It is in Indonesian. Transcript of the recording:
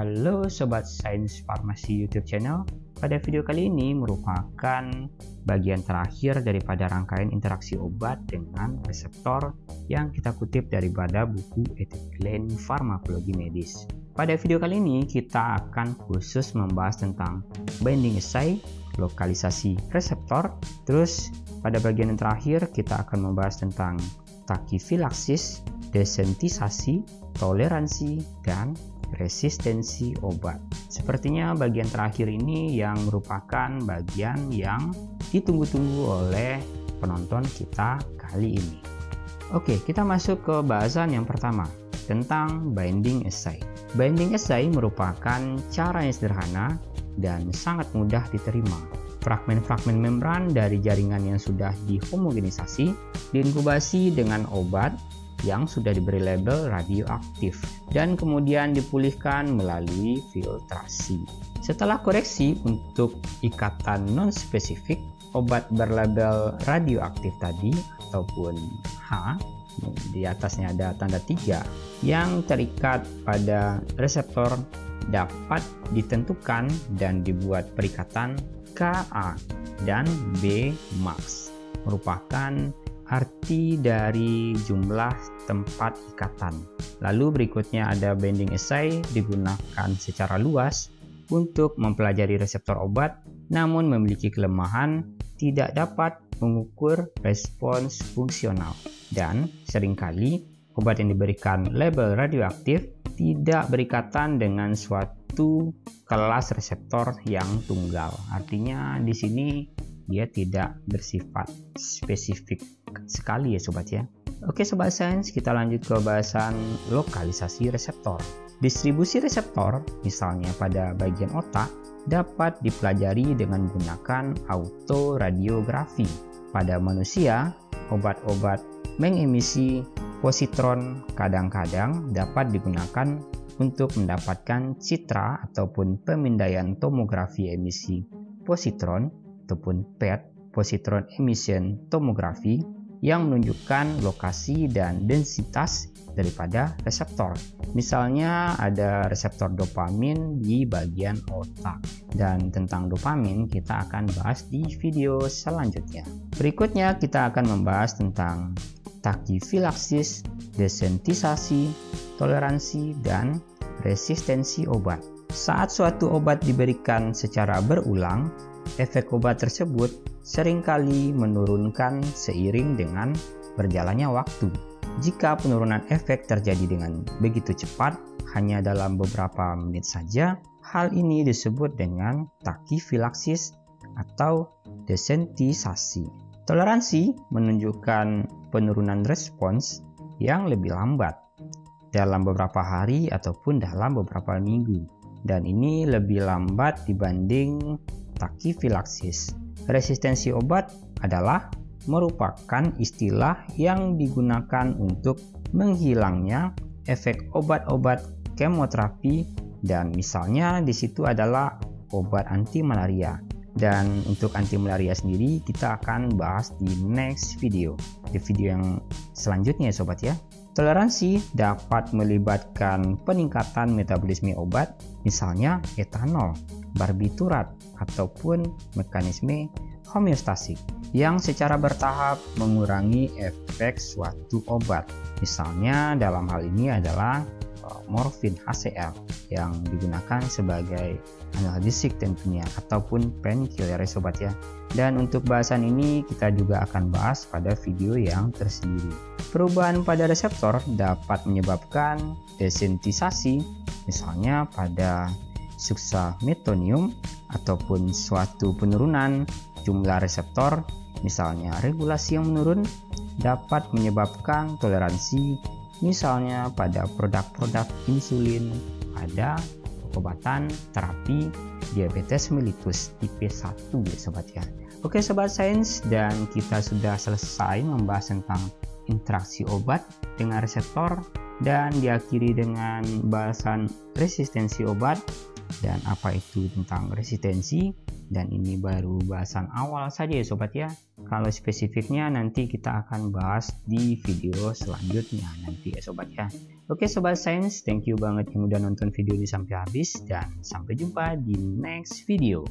Halo Sobat Sains Farmasi YouTube channel. Pada video kali ini merupakan bagian terakhir daripada rangkaian interaksi obat dengan reseptor yang kita kutip daripada buku Ethiclean Farmakologi Medis. Pada video kali ini kita akan khusus membahas tentang binding assay, lokalisasi reseptor. Terus pada bagian yang terakhir kita akan membahas tentang takifilaksis, desentisasi, toleransi, dan resistensi obat. Sepertinya bagian terakhir ini yang merupakan bagian yang ditunggu-tunggu oleh penonton kita kali ini. Oke, kita masuk ke bahasan yang pertama tentang binding assay. Binding assay merupakan cara yang sederhana dan sangat mudah diterima. Fragmen-fragmen membran dari jaringan yang sudah dihomogenisasi diinkubasi dengan obat yang sudah diberi label radioaktif dan kemudian dipulihkan melalui filtrasi. Setelah koreksi untuk ikatan non-spesifik, obat berlabel radioaktif tadi ataupun H, di atasnya ada tanda 3 yang terikat pada reseptor dapat ditentukan dan dibuat perikatan Ka dan B max, merupakan arti dari jumlah tempat ikatan. Lalu berikutnya ada binding assay, digunakan secara luas untuk mempelajari reseptor obat, namun memiliki kelemahan tidak dapat mengukur respons fungsional. Dan seringkali obat yang diberikan label radioaktif tidak berikatan dengan suatu kelas reseptor yang tunggal. Artinya di sini dia tidak bersifat spesifik sekali ya sobat ya. Oke sobat sains, kita lanjut ke bahasan lokalisasi reseptor. Distribusi reseptor, misalnya pada bagian otak, dapat dipelajari dengan menggunakan autoradiografi. Pada manusia, obat-obat mengemisi positron kadang-kadang dapat digunakan untuk mendapatkan citra ataupun pemindaian tomografi emisi positron ataupun PET, positron emission tomography, yang menunjukkan lokasi dan densitas daripada reseptor. Misalnya ada reseptor dopamin di bagian otak, dan tentang dopamin kita akan bahas di video selanjutnya. Berikutnya kita akan membahas tentang takifilaksis, desentisasi, toleransi, dan resistensi obat. Saat suatu obat diberikan secara berulang, efek obat tersebut seringkali menurunkan seiring dengan berjalannya waktu. Jika penurunan efek terjadi dengan begitu cepat, hanya dalam beberapa menit saja, hal ini disebut dengan takifilaksis atau desentisasi. Toleransi menunjukkan penurunan respons yang lebih lambat dalam beberapa hari ataupun dalam beberapa minggu, dan ini lebih lambat dibanding takifilaksis. Resistensi obat adalah merupakan istilah yang digunakan untuk menghilangnya efek obat-obat kemoterapi, dan misalnya di situ adalah obat anti malaria. Dan untuk anti malaria sendiri kita akan bahas di next video, di video yang selanjutnya ya sobat ya. Toleransi dapat melibatkan peningkatan metabolisme obat, misalnya etanol, barbiturat, ataupun mekanisme homeostasik yang secara bertahap mengurangi efek suatu obat. Misalnya dalam hal ini adalah morfin HCl yang digunakan sebagai analgesik tentunya ataupun painkiller ya sobat ya. Dan untuk bahasan ini kita juga akan bahas pada video yang tersendiri. Perubahan pada reseptor dapat menyebabkan desentisasi, misalnya pada suksametonium, ataupun suatu penurunan jumlah reseptor, misalnya regulasi yang menurun, dapat menyebabkan toleransi, misalnya pada produk-produk insulin, pada pengobatan terapi diabetes mellitus tipe 1 ya sobat ya. Oke sobat sains, dan kita sudah selesai membahas tentang interaksi obat dengan reseptor dan diakhiri dengan bahasan resistensi obat dan apa itu tentang resistensi. Dan ini baru bahasan awal saja ya sobat ya, Kalau spesifiknya nanti kita akan bahas di video selanjutnya nanti ya sobat ya. Oke sobat sains, thank you banget yang udah nonton video ini sampai habis dan sampai jumpa di next video.